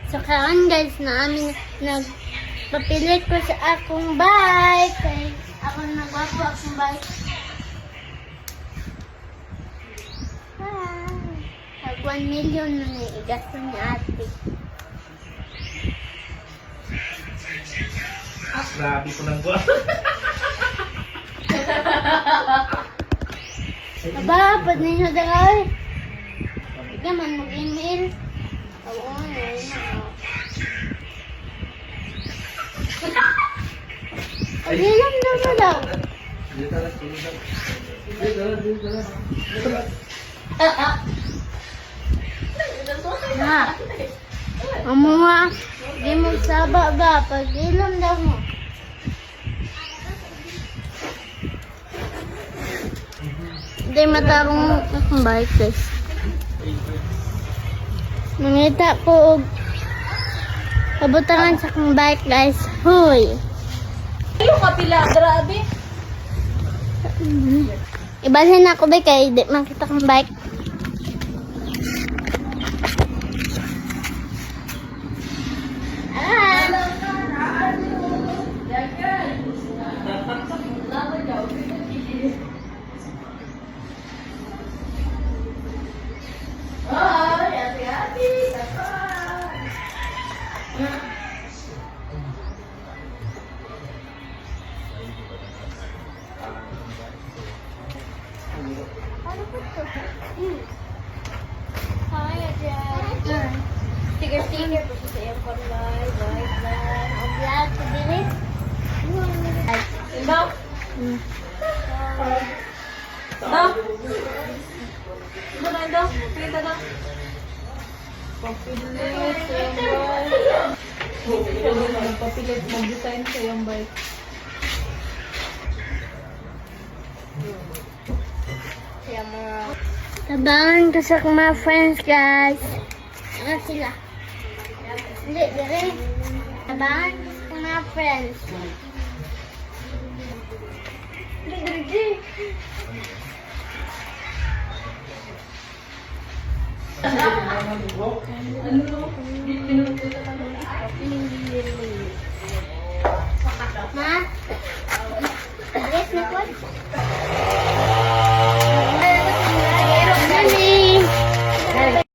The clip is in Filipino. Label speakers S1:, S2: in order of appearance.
S1: So karon guys, namin nagpapilit ko sa akong bike. Kay ako nagwapo akong bike. Tag 1 million na igasto ni ate.
S2: Grabe ko lang gwa.
S1: Aba, pwede nyo dagay. Ika man mag-email. Oo, yun. Pag-ilam na mo daw. Na. Amuha. Di mo saba ba? Pag-ilam daw mo. Hindi matarong akong bike guys. Nangita ko og kabutangan sa akong bike guys. Huy.
S3: Ayo kapila, grabe.
S1: Ibalhin ako ba kay di makita kong bike. Sticker po sa iyong kulay, white line, o black, bilis.
S3: Imbaw. Daw. Doon daw. Pinta daw. Papilit sa iyong bike. Magpapilit, mag-design sa iyong bike.
S1: Tabangan ko sa mga friends guys. Ano sila? Hindi, dire. Tabangan ko sa mga friends. Hindi,